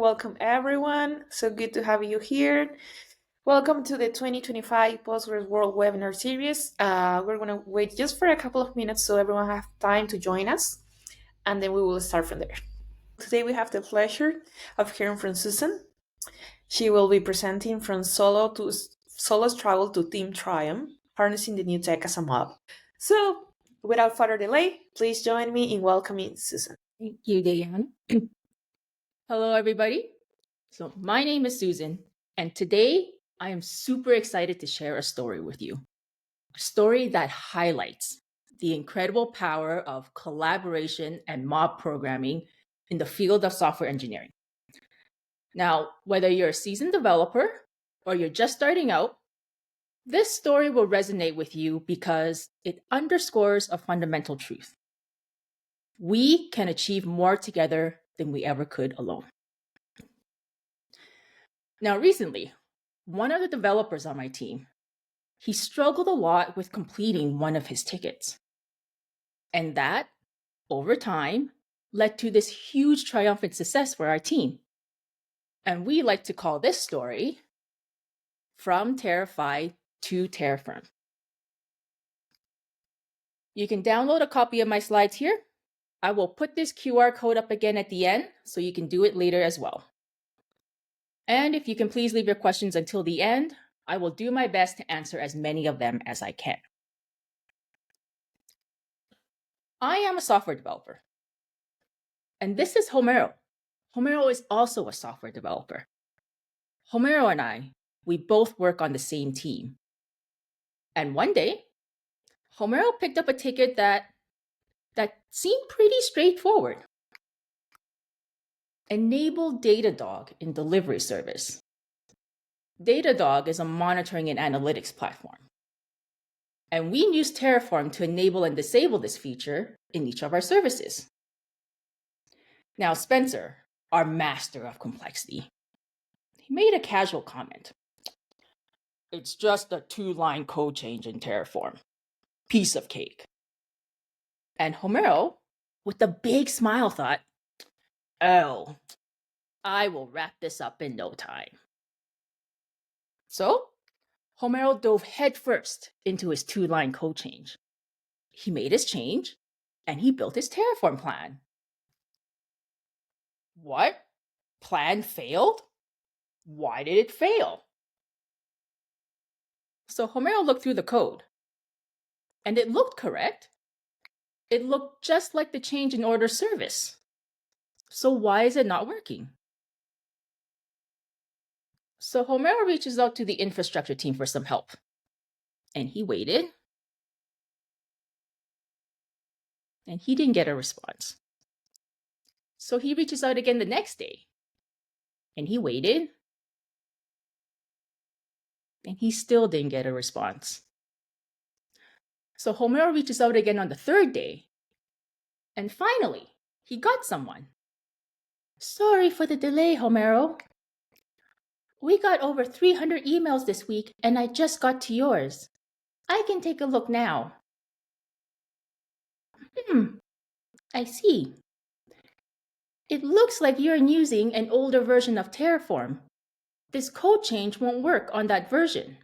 Welcome, everyone. So good to have you here. Welcome to the 2025 Postgres World Webinar Series. We're going to wait just for a couple of minutes so everyone has time to join us, and then we will start from there. Today, we have the pleasure of hearing from Susan. She will be presenting from solo struggle to team triumph, harnessing the new tech as a mob. So, without further delay, please join me in welcoming Susan. Thank you, Diane. Hello, everybody. So my name is Susan, and today I am super excited to share a story with you. A story that highlights the incredible power of collaboration and mob programming in the field of software engineering. Now, whether you're a seasoned developer or you're just starting out, this story will resonate with you because it underscores a fundamental truth. We can achieve more together than we ever could alone. Now, recently, one of the developers on my team, he struggled a lot with completing one of his tickets. And that, over time, led to this huge triumphant success for our team. And we like to call this story From Terrified to Terraform. You can download a copy of my slides here. I will put this QR code up again at the end so you can do it later as well. And if you can please leave your questions until the end, I will do my best to answer as many of them as I can. I am a software developer. And this is Homero. Homero is also a software developer. Homero and I, we both work on the same team. And one day, Homero picked up a ticket that seemed pretty straightforward. Enable Datadog in delivery service. Datadog is a monitoring and analytics platform. And we use Terraform to enable and disable this feature in each of our services. Now, Spencer, our master of complexity, he made a casual comment. It's just a 2-line code change in Terraform. Piece of cake. And Homero, with a big smile, thought, oh, I will wrap this up in no time. So, Homero dove headfirst into his 2-line code change. He made his change, and he built his Terraform plan. What? Plan failed? Why did it fail? So Homero looked through the code, and it looked correct. It looked just like the change in order service. So why is it not working? So Homero reaches out to the infrastructure team for some help. And he waited. And he didn't get a response. So he reaches out again the next day. And he waited. And he still didn't get a response. So Homero reaches out again on the third day. And finally, he got someone. Sorry for the delay, Homero. We got over 300 emails this week, and I just got to yours. I can take a look now. I see. It looks like you're using an older version of Terraform. This code change won't work on that version.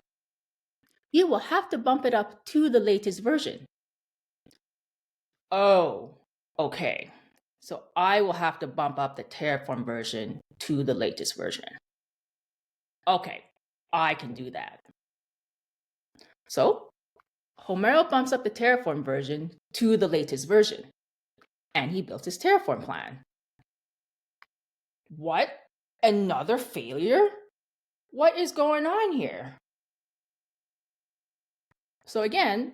You will have to bump it up to the latest version. Oh, okay. So I will have to bump up the Terraform version to the latest version. Okay, I can do that. So Homero bumps up the Terraform version to the latest version, and he built his Terraform plan. What? Another failure? What is going on here? So again,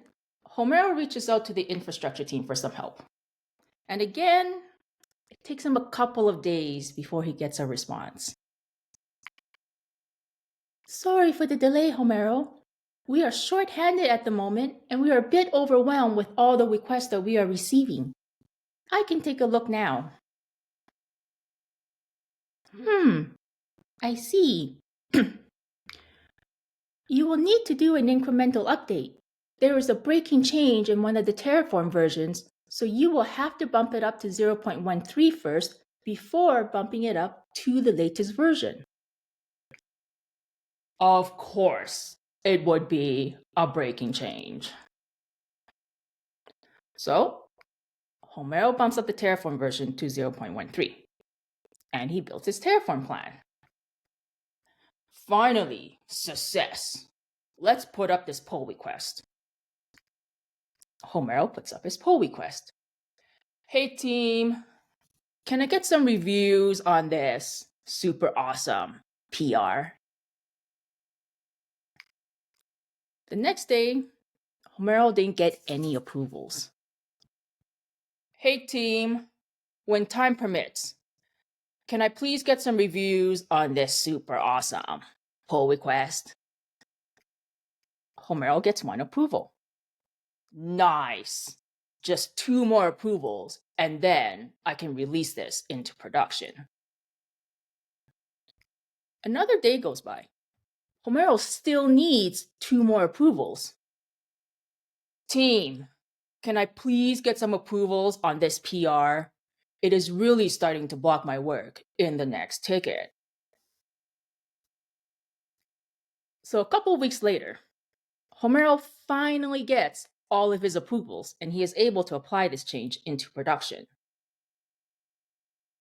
Homero reaches out to the infrastructure team for some help. And again, it takes him a couple of days before he gets a response. Sorry for the delay, Homero. We are short-handed at the moment, and we are a bit overwhelmed with all the requests that we are receiving. I can take a look now. I see. You will need to do an incremental update. There is a breaking change in one of the Terraform versions, so you will have to bump it up to 0.13 first before bumping it up to the latest version. Of course, it would be a breaking change. So, Homero bumps up the Terraform version to 0.13, and he builds his Terraform plan. Finally, success. Let's put up this pull request. Homero puts up his pull request. Hey team, can I get some reviews on this super awesome PR? The next day, Homero didn't get any approvals. Hey team, when time permits, can I please get some reviews on this super awesome pull request? Homero gets one approval. Nice. Just 2 more approvals, and then I can release this into production. Another day goes by. Homero still needs 2 more approvals. Team, can I please get some approvals on this PR? It is really starting to block my work in the next ticket. So a couple of weeks later, Homero finally gets all of his approvals, and he is able to apply this change into production.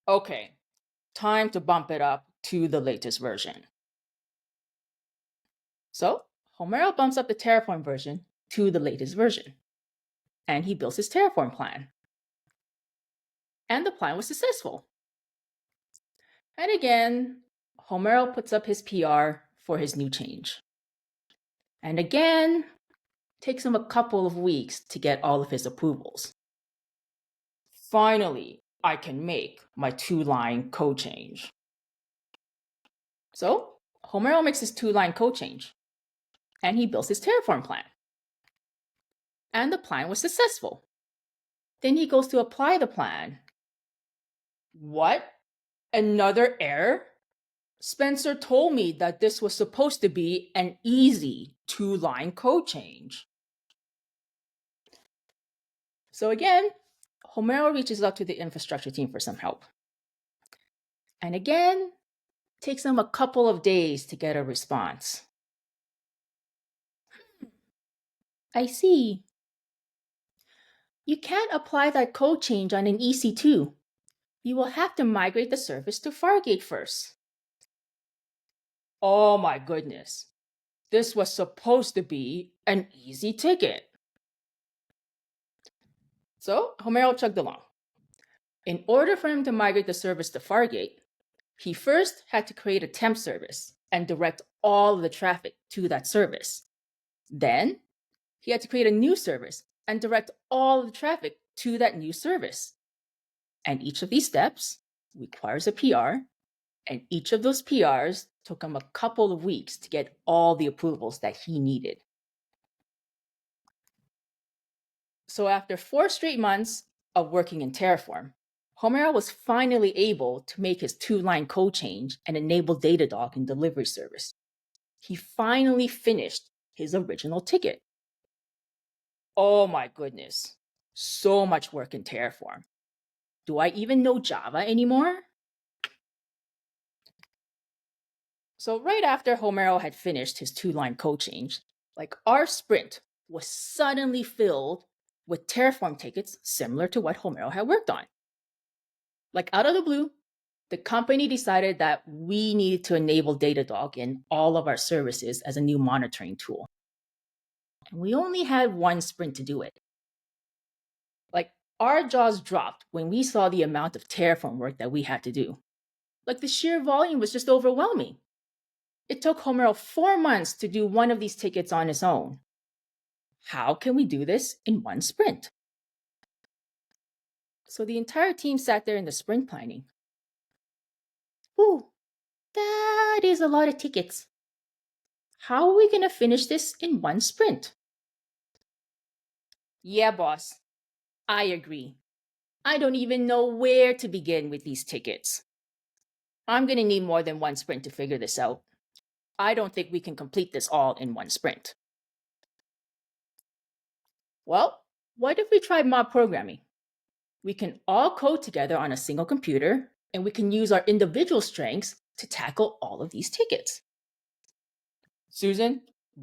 Okay, time to bump it up to the latest version. So Homero bumps up the Terraform version to the latest version, and he builds his Terraform plan. And the plan was successful. And again, Homero puts up his PR for his new change. And again, takes him a couple of weeks to get all of his approvals. Finally, I can make my 2-line code change. So Homero makes his 2-line code change, and he builds his Terraform plan. And the plan was successful. Then he goes to apply the plan. What? Another error? Spencer told me that this was supposed to be an easy 2-line code change. So again, Homero reaches out to the infrastructure team for some help. And again, takes them a couple of days to get a response. I see. You can't apply that code change on an EC2. You will have to migrate the service to Fargate first. Oh my goodness. This was supposed to be an easy ticket. So Homero chugged along. In order for him to migrate the service to Fargate, he first had to create a temp service and direct all of the traffic to that service. Then he had to create a new service and direct all of the traffic to that new service. And each of these steps requires a PR, and each of those PRs took him a couple of weeks to get all the approvals that he needed. So after 4 straight months of working in Terraform, Homero was finally able to make his 2-line code change and enable Datadog in delivery service. He finally finished his original ticket. Oh my goodness, so much work in Terraform. Do I even know Java anymore? So right after Homero had finished his 2-line code change, our sprint was suddenly filled with Terraform tickets similar to what Homero had worked on. Out of the blue, the company decided that we needed to enable Datadog in all of our services as a new monitoring tool. And we only had 1 sprint to do it. Our jaws dropped when we saw the amount of Terraform work that we had to do. The sheer volume was just overwhelming. It took Homero 4 months to do one of these tickets on his own. How can we do this in 1 sprint? So the entire team sat there in the sprint planning. Ooh, that is a lot of tickets. How are we going to finish this in 1 sprint? Yeah, boss. I agree. I don't even know where to begin with these tickets. I'm going to need more than 1 sprint to figure this out. I don't think we can complete this all in 1 sprint. Well, what if we try mob programming? We can all code together on a single computer and we can use our individual strengths to tackle all of these tickets. Susan,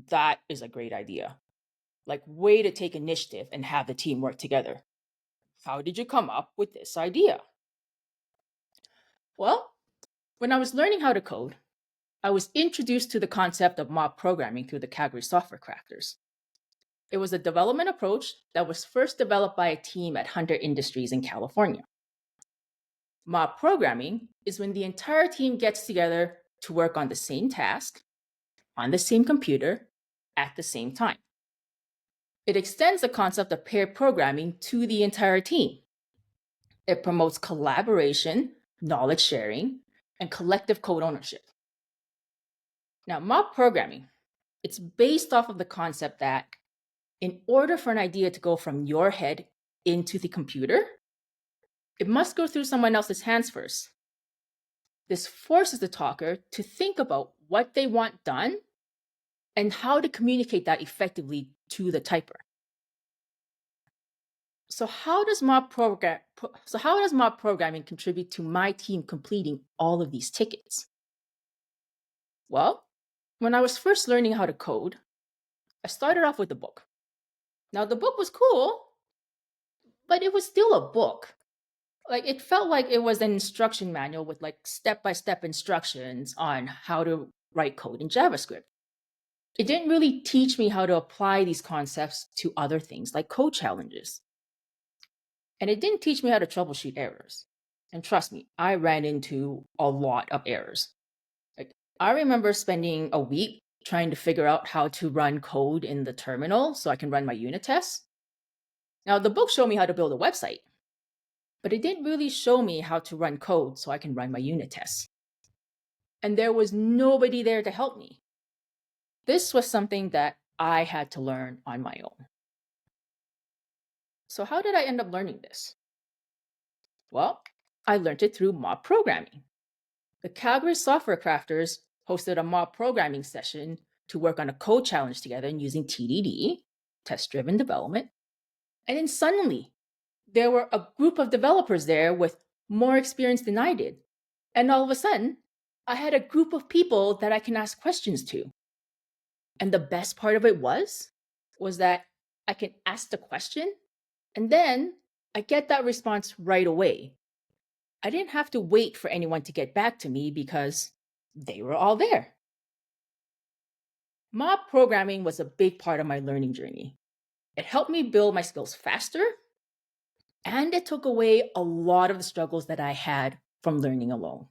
that is a great idea. Like, way to take initiative and have the team work together. How did you come up with this idea? Well, when I was learning how to code, I was introduced to the concept of mob programming through the Calgary software crafters. It was a development approach that was first developed by a team at Hunter Industries in California. Mob programming is when the entire team gets together to work on the same task, on the same computer, at the same time. It extends the concept of pair programming to the entire team. It promotes collaboration, knowledge sharing, and collective code ownership. Now, mob programming, it's based off of the concept that in order for an idea to go from your head into the computer, it must go through someone else's hands first. This forces the talker to think about what they want done and how to communicate that effectively to the typer. So how does mob programming contribute to my team completing all of these tickets? Well, when I was first learning how to code, I started off with a book. Now, the book was cool, but it was still a book. Like, it felt like it was an instruction manual with like step-by-step instructions on how to write code in JavaScript. It didn't really teach me how to apply these concepts to other things like code challenges. And it didn't teach me how to troubleshoot errors. And trust me, I ran into a lot of errors. Like, I remember spending a week trying to figure out how to run code in the terminal so I can run my unit tests. Now, the book showed me how to build a website, but it didn't really show me how to run code so I can run my unit tests. And there was nobody there to help me. This was something that I had to learn on my own. So how did I end up learning this? Well, I learned it through mob programming. The Calgary software crafters hosted a mob programming session to work on a code challenge together using TDD, test-driven development. And then suddenly, there were a group of developers there with more experience than I did. And all of a sudden, I had a group of people that I can ask questions to. And the best part of it was that I can ask the question and then I get that response right away. I didn't have to wait for anyone to get back to me because they were all there. Mob programming was a big part of my learning journey. It helped me build my skills faster, and it took away a lot of the struggles that I had from learning alone.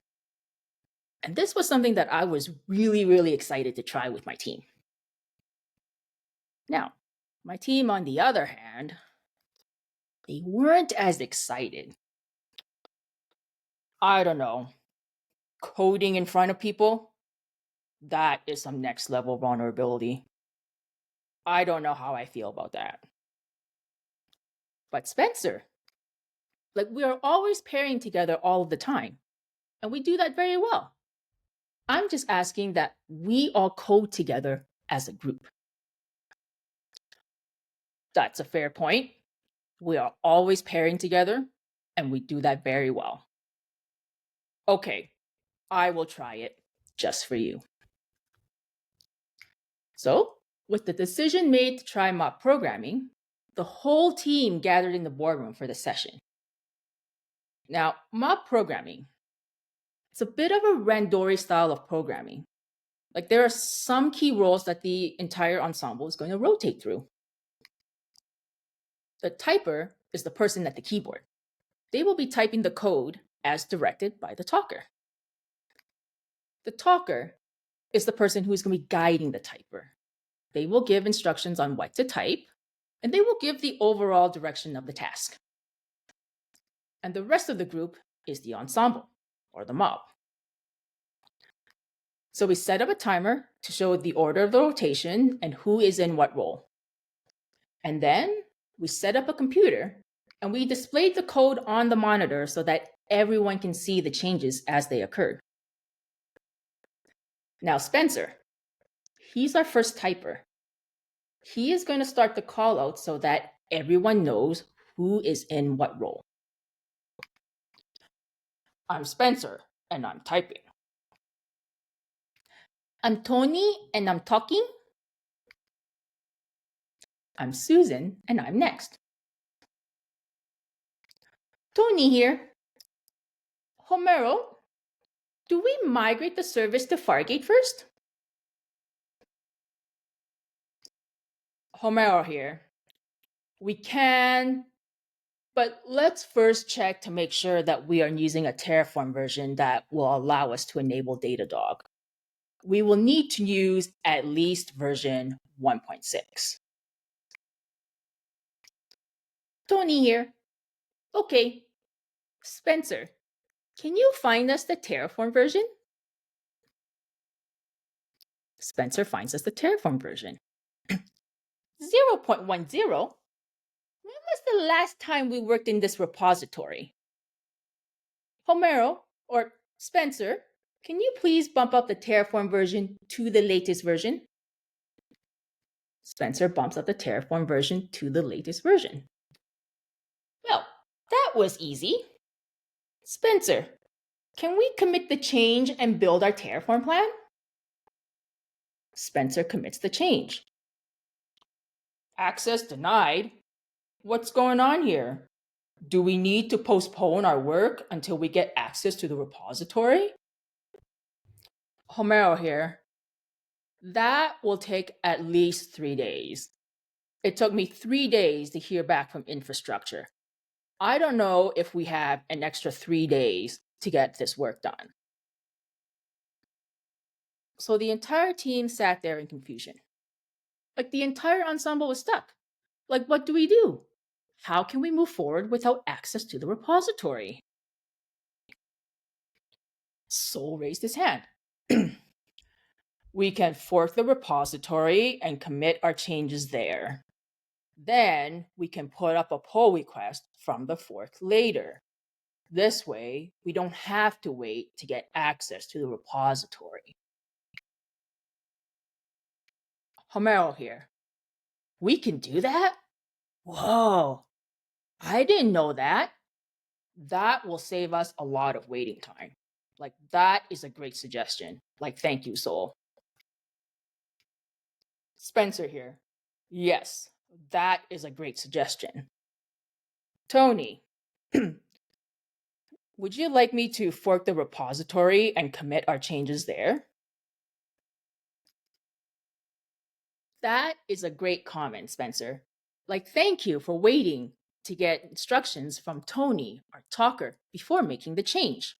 And this was something that I was really, really excited to try with my team. Now, my team, on the other hand, they weren't as excited. I don't know. Coding in front of people? That is some next level vulnerability. I don't know how I feel about that. But Spencer, like, we are always pairing together all of the time, and we do that very well. I'm just asking that we all code together as a group. That's a fair point. We are always pairing together, and we do that very well. Okay, I will try it just for you. So, with the decision made to try mob programming, the whole team gathered in the boardroom for the session. Now, mob programming, it's a bit of a randori style of programming. Like, there are some key roles that the entire ensemble is going to rotate through. The typer is the person at the keyboard. They will be typing the code as directed by the talker. The talker is the person who is going to be guiding the typer. They will give instructions on what to type, and they will give the overall direction of the task. And the rest of the group is the ensemble, or the mob. So we set up a timer to show the order of the rotation and who is in what role. And then we set up a computer and we displayed the code on the monitor so that everyone can see the changes as they occurred. Now Spencer, he's our first typer. He is going to start the call out so that everyone knows who is in what role. I'm Spencer, and I'm typing. I'm Tony, and I'm talking. I'm Susan, and I'm next. Tony here. Homero, do we migrate the service to Fargate first? Homero here. We can, but let's first check to make sure that we are using a Terraform version that will allow us to enable Datadog. We will need to use at least version 1.6. Tony here. Okay, Spencer, can you find us the Terraform version? Spencer finds us the Terraform version. 0.10? When was the last time we worked in this repository? Homero, or Spencer, can you please bump up the Terraform version to the latest version? Spencer bumps up the Terraform version to the latest version. Well, that was easy. Spencer, can we commit the change and build our Terraform plan? Spencer commits the change. Access denied? What's going on here? Do we need to postpone our work until we get access to the repository? Homero here. That will take at least 3 days. It took me 3 days to hear back from infrastructure. I don't know if we have an extra 3 days to get this work done. So the entire team sat there in confusion. Like the entire ensemble was stuck. Like, what do we do? How can we move forward without access to the repository? Sol raised his hand. We can fork the repository and commit our changes there. Then we can put up a pull request from the fork later. This way, we don't have to wait to get access to the repository. Homero here. We can do that? Whoa, I didn't know that. That will save us a lot of waiting time. Like, that is a great suggestion. Like, thank you, Sol. Spencer here. Yes, that is a great suggestion. Tony, would you like me to fork the repository and commit our changes there? That is a great comment, Spencer. Like, thank you for waiting to get instructions from Tony, our talker, before making the change.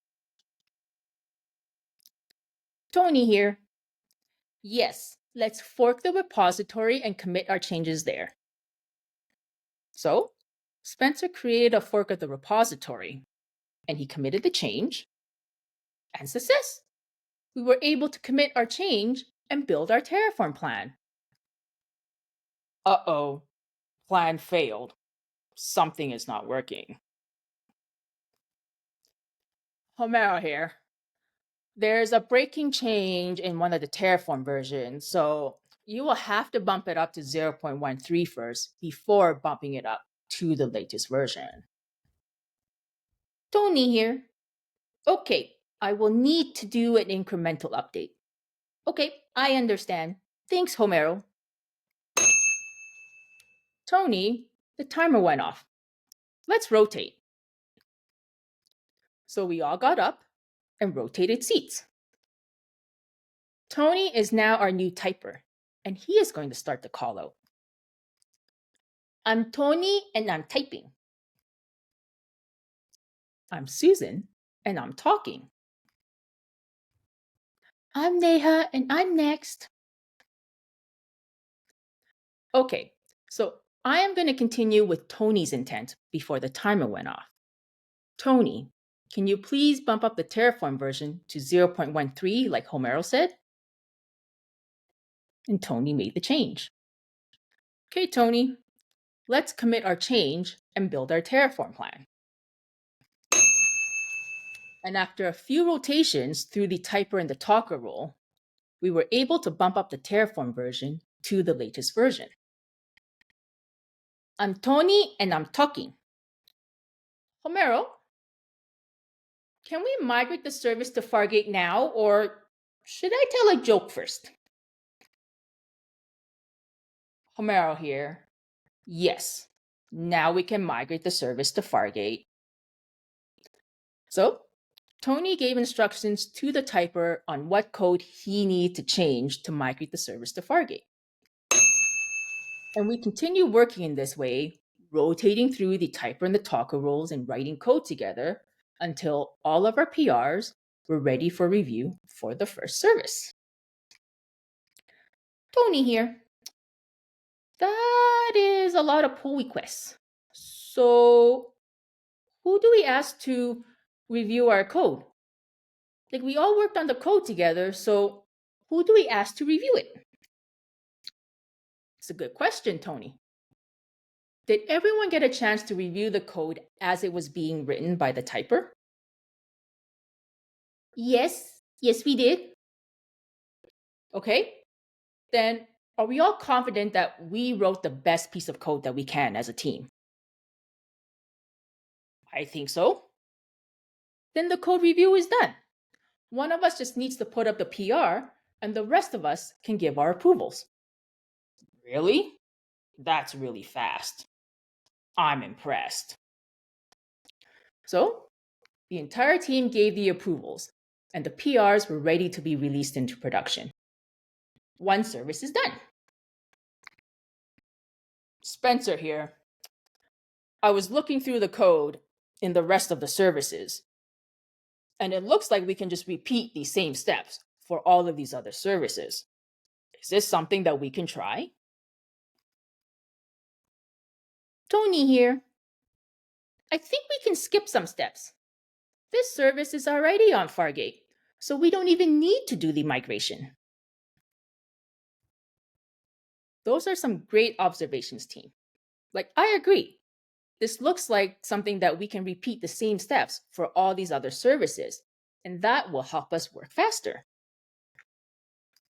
Tony here. Yes, let's fork the repository and commit our changes there. So, Spencer created a fork of the repository, and he committed the change, and success! We were able to commit our change and build our Terraform plan. Uh-oh, plan failed. Something is not working. Homero here. There's a breaking change in one of the Terraform versions, so you will have to bump it up to 0.13 first before bumping it up to the latest version. Tony here. Okay, I will need to do an incremental update. Okay, I understand. Thanks, Homero. Tony, the timer went off. Let's rotate. So we all got up and rotated seats. Tony is now our new typer, and he is going to start the call out. I'm Tony, and I'm typing. I'm Susan, and I'm talking. I'm Neha, and I'm next. Okay, so I am going to continue with Tony's intent before the timer went off. Tony, can you please bump up the Terraform version to 0.13 like Homero said? And Tony made the change. Okay, Tony, let's commit our change and build our Terraform plan. And after a few rotations through the typer and the talker role, we were able to bump up the Terraform version to the latest version. I'm Tony, and I'm talking. Homero, Can we migrate the service to Fargate now, or should I tell a joke first? Homero here. Yes, now we can migrate the service to Fargate. So, Tony gave instructions to the typer on what code he needed to change to migrate the service to Fargate. And we continue working in this way, rotating through the typer and the talker roles and writing code together until all of our PRs were ready for review for the first service. Tony here. That is a lot of pull requests. So, who do we ask to review our code? Like, we all worked on the code together, so who do we ask to review it? It's a good question, Tony. Did everyone get a chance to review the code as it was being written by the typer? Yes, we did. Okay, then are we all confident that we wrote the best piece of code that we can as a team? I think so. Then the code review is done. One of us just needs to put up the PR, and the rest of us can give our approvals. Really? That's really fast. I'm impressed. So, the entire team gave the approvals, and the PRs were ready to be released into production. One service is done. Spencer here. I was looking through the code in the rest of the services, and it looks like we can just repeat these same steps for all of these other services. Is this something that we can try? Tony here. I think we can skip some steps. This service is already on Fargate, so we don't even need to do the migration. Those are some great observations, team. Like, I agree. This looks like something that we can repeat the same steps for all these other services, and that will help us work faster.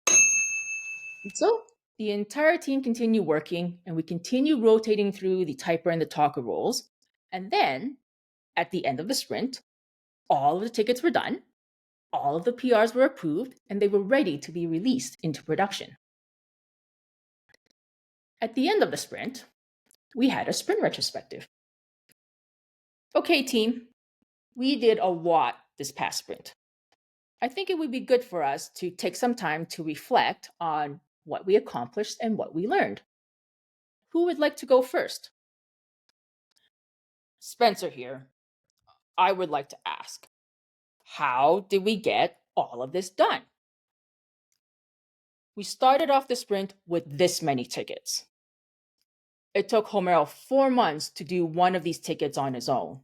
And so, the entire team continued working, and we continue rotating through the typer and the talker roles. And then, at the end of the sprint, all of the tickets were done, all of the PRs were approved, and they were ready to be released into production. At the end of the sprint, we had a sprint retrospective. Okay, team, we did a lot this past sprint. I think it would be good for us to take some time to reflect on what we accomplished and what we learned. Who would like to go first? Spencer here. I would like to ask, how did we get all of this done? We started off the sprint with this many tickets. It took Homero 4 months to do one of these tickets on his own.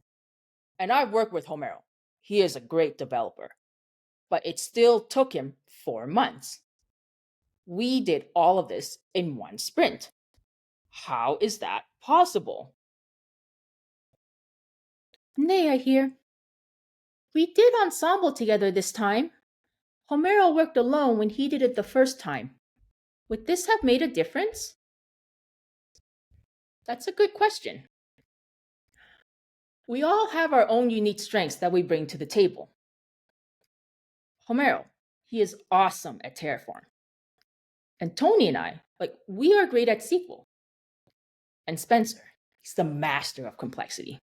And I've worked with Homero. He is a great developer. But it still took him 4 months. We did all of this in one sprint. How is that possible? Nay, I hear. We did ensemble together this time. Homero worked alone when he did it the first time. Would this have made a difference? That's a good question. We all have our own unique strengths that we bring to the table. Homero, he is awesome at Terraform. And Tony and I, we are great at SQL. And Spencer, he's the master of complexity.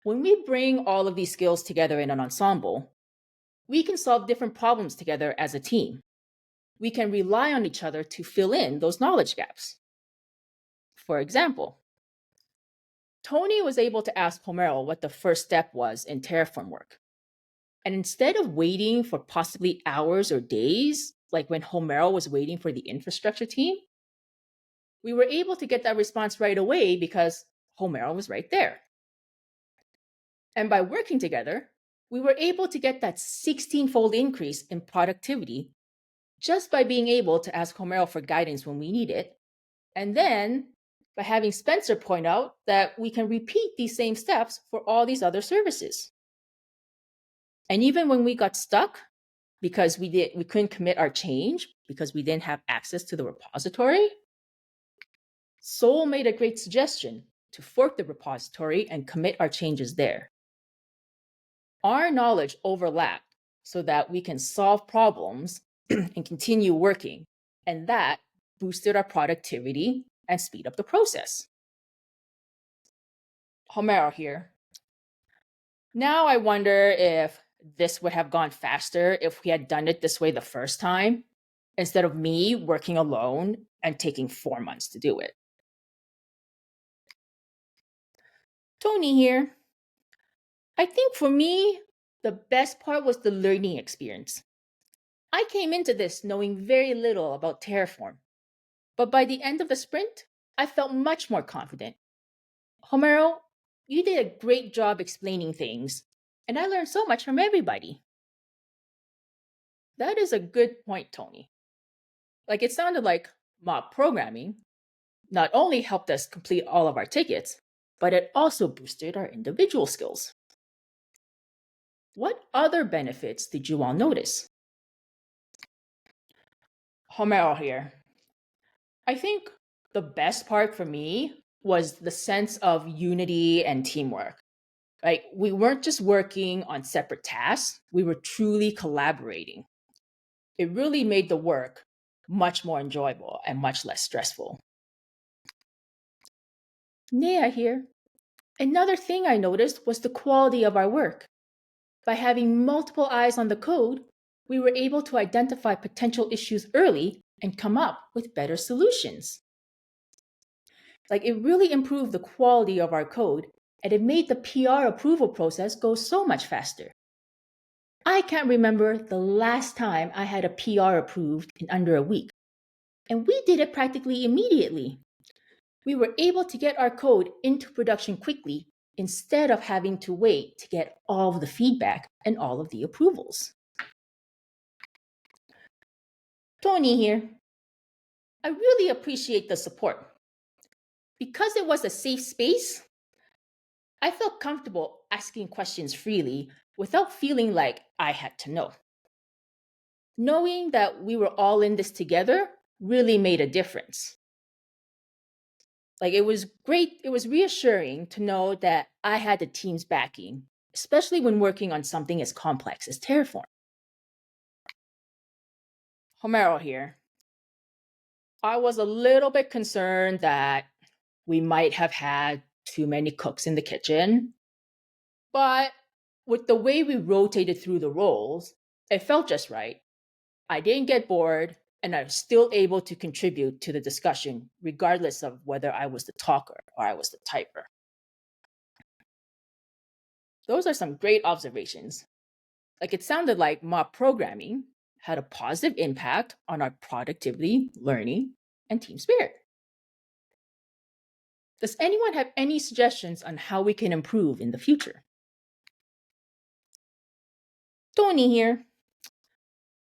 When we bring all of these skills together in an ensemble, we can solve different problems together as a team. We can rely on each other to fill in those knowledge gaps. For example, Tony was able to ask Homero what the first step was in Terraform work. And instead of waiting for possibly hours or days, like when Homero was waiting for the infrastructure team, we were able to get that response right away because Homero was right there. And by working together, we were able to get that 16-fold increase in productivity just by being able to ask Homero for guidance when we need it. And then by having Spencer point out that we can repeat these same steps for all these other services. And even when we got stuck because we couldn't commit our change because we didn't have access to the repository, Sol made a great suggestion to fork the repository and commit our changes there. Our knowledge overlapped so that we can solve problems and continue working, and that boosted our productivity and speed up the process. Homero here. Now I wonder if this would have gone faster if we had done it this way the first time, instead of me working alone and taking 4 months to do it. Tony here. I think for me, the best part was the learning experience. I came into this knowing very little about Terraform, but by the end of the sprint, I felt much more confident. Homero, you did a great job explaining things, and I learned so much from everybody. That is a good point, Tony. Like it sounded like mob programming not only helped us complete all of our tickets, but it also boosted our individual skills. What other benefits did you all notice? Homero here. I think the best part for me was the sense of unity and teamwork. Like we weren't just working on separate tasks, we were truly collaborating. It really made the work much more enjoyable and much less stressful. Nia here. Another thing I noticed was the quality of our work. By having multiple eyes on the code, we were able to identify potential issues early and come up with better solutions. Like it really improved the quality of our code, and it made the PR approval process go so much faster. I can't remember the last time I had a PR approved in under a week, and we did it practically immediately. We were able to get our code into production quickly instead of having to wait to get all of the feedback and all of the approvals. Tony here. I really appreciate the support. Because it was a safe space, I felt comfortable asking questions freely without feeling like I had to know. Knowing that we were all in this together really made a difference. Like it was great, it was reassuring to know that I had the team's backing, especially when working on something as complex as Terraform. Homero here. I was a little bit concerned that we might have had too many cooks in the kitchen, but with the way we rotated through the roles, it felt just right. I didn't get bored, and I was still able to contribute to the discussion, regardless of whether I was the talker or I was the typer. Those are some great observations. Like it sounded like mob programming had a positive impact on our productivity, learning, and team spirit. Does anyone have any suggestions on how we can improve in the future? Tony here.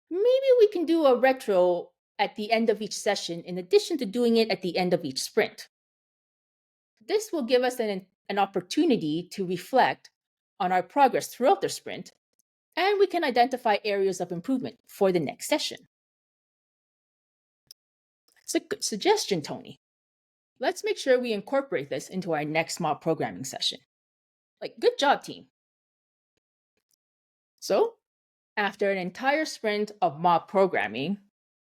Maybe we can do a retro at the end of each session in addition to doing it at the end of each sprint. This will give us an opportunity to reflect on our progress throughout the sprint, and we can identify areas of improvement for the next session. It's a good suggestion, Tony. Let's make sure we incorporate this into our next mob programming session. Like, good job, team. So, after an entire sprint of mob programming,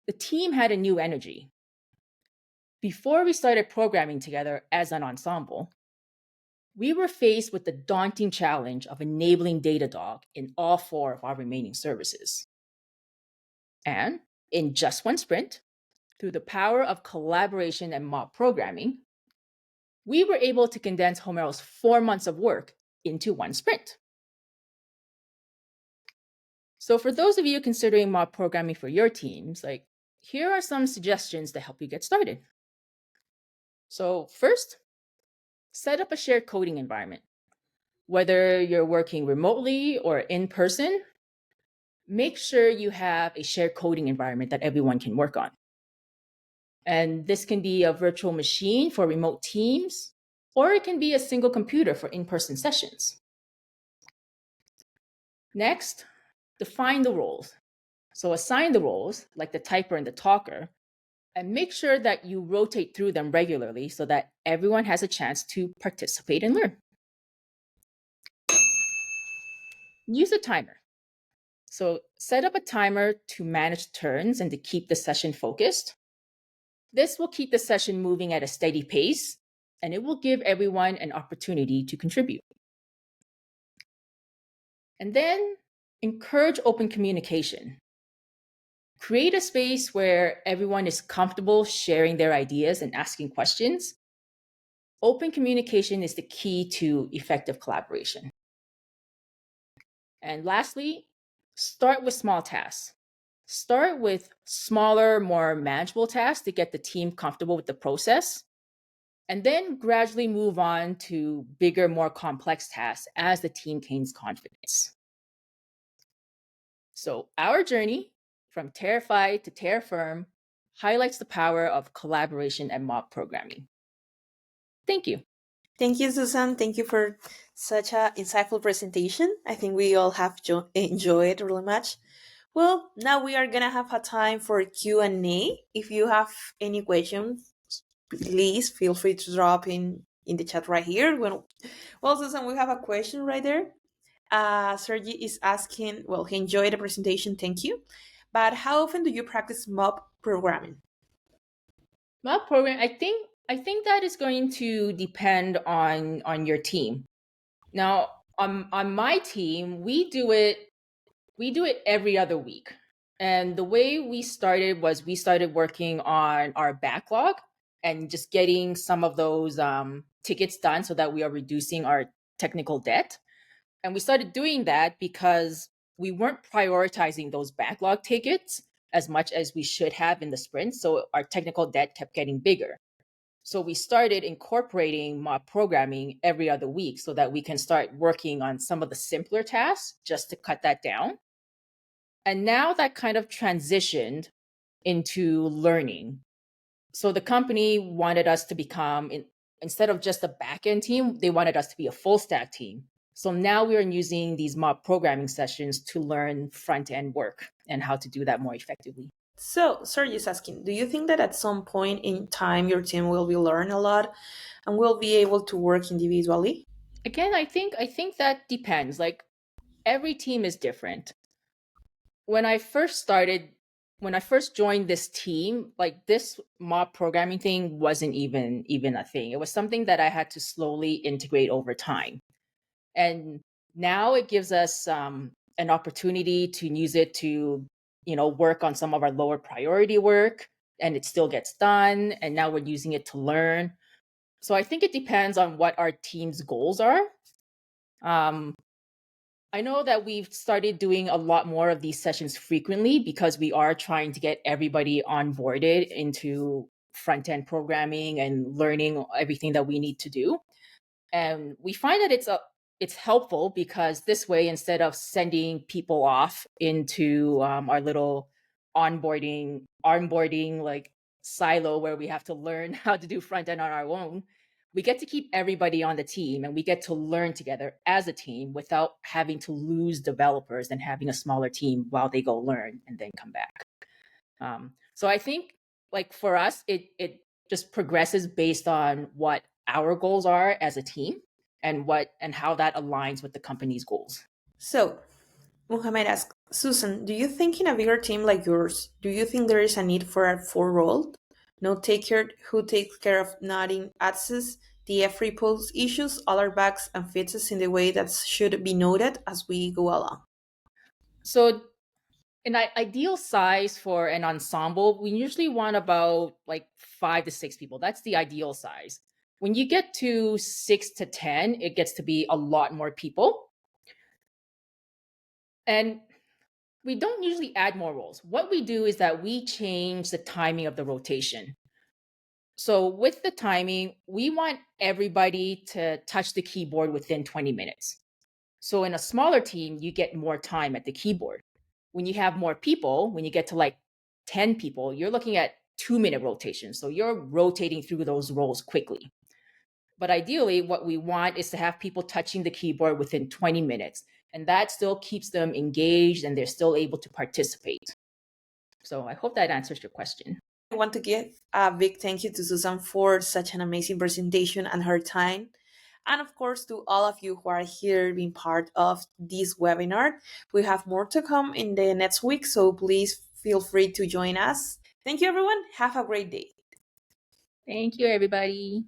the team had a new energy. Before we started programming together as an ensemble, we were faced with the daunting challenge of enabling Datadog in all 4 of our remaining services. And in just one sprint, through the power of collaboration and mob programming, we were able to condense Homero's 4 months of work into one sprint. So for those of you considering mob programming for your teams, here are some suggestions to help you get started. So first, set up a shared coding environment. Whether you're working remotely or in person, make sure you have a shared coding environment that everyone can work on. And this can be a virtual machine for remote teams, or it can be a single computer for in-person sessions. Next, define the roles. So assign the roles, like the typer and the talker, and make sure that you rotate through them regularly so that everyone has a chance to participate and learn. Use a timer. So set up a timer to manage turns and to keep the session focused. This will keep the session moving at a steady pace, and it will give everyone an opportunity to contribute. And then encourage open communication. Create a space where everyone is comfortable sharing their ideas and asking questions. Open communication is the key to effective collaboration. And lastly, start with small tasks. Start with smaller, more manageable tasks to get the team comfortable with the process, and then gradually move on to bigger, more complex tasks as the team gains confidence. So, our journey from Terrify to Terraform highlights the power of collaboration and mob programming. Thank you. Thank you, Susan. Thank you for such a insightful presentation. I think we all have enjoyed really much. Well, now we are gonna have a time for Q&A. If you have any questions, please feel free to drop in the chat right here. Well, Susan, we have a question right there. Sergi is asking, well, he enjoyed the presentation, thank you. But how often do you practice mob programming? Mob program, I think that is going to depend on your team. Now, on my team, we do it every other week. And the way we started was we started working on our backlog and just getting some of those tickets done so that we are reducing our technical debt. And we started doing that because we weren't prioritizing those backlog tickets as much as we should have in the sprint. So our technical debt kept getting bigger. So we started incorporating mob programming every other week so that we can start working on some of the simpler tasks just to cut that down. And now that kind of transitioned into learning. So the company wanted us to become, instead of just a back-end team, they wanted us to be a full stack team. So now we are using these mob programming sessions to learn front-end work and how to do that more effectively. So, Sergi is asking, do you think that at some point in time your team will be learn a lot and will be able to work individually? Again, I think that depends. Like every team is different. When I first joined this team, like this mob programming thing wasn't even a thing. It was something that I had to slowly integrate over time. And now it gives us an opportunity to use it to work on some of our lower priority work, and it still gets done, and now we're using it to learn. So I think it depends on what our team's goals are. um, I know that we've started doing a lot more of these sessions frequently because we are trying to get everybody onboarded into front end programming and learning everything that we need to do. And we find that it's helpful because this way, instead of sending people off into our little onboarding like silo where we have to learn how to do front end on our own, we get to keep everybody on the team and we get to learn together as a team without having to lose developers and having a smaller team while they go learn and then come back. So I think, like for us, it just progresses based on what our goals are as a team and how that aligns with the company's goals. So, Muhammad asks, Susan, do you think in a bigger team like yours, do you think there is a need for a full role? No taker who takes care of nodding access, the free post issues, all our bugs and fixes in the way that should be noted as we go along. So an ideal size for an ensemble, we usually want about like 5 to 6 people. That's the ideal size. When you get to 6 to 10, it gets to be a lot more people. And we don't usually add more roles. What we do is that we change the timing of the rotation. So with the timing, we want everybody to touch the keyboard within 20 minutes. So in a smaller team, you get more time at the keyboard. When you have more people, when you get to like 10 people, you're looking at 2 minute rotation. So you're rotating through those roles quickly. But ideally, what we want is to have people touching the keyboard within 20 minutes. And that still keeps them engaged and they're still able to participate. So I hope that answers your question. I want to give a big thank you to Susan for such an amazing presentation and her time. And of course, to all of you who are here being part of this webinar, we have more to come in the next week, so please feel free to join us. Thank you, everyone. Have a great day. Thank you, everybody.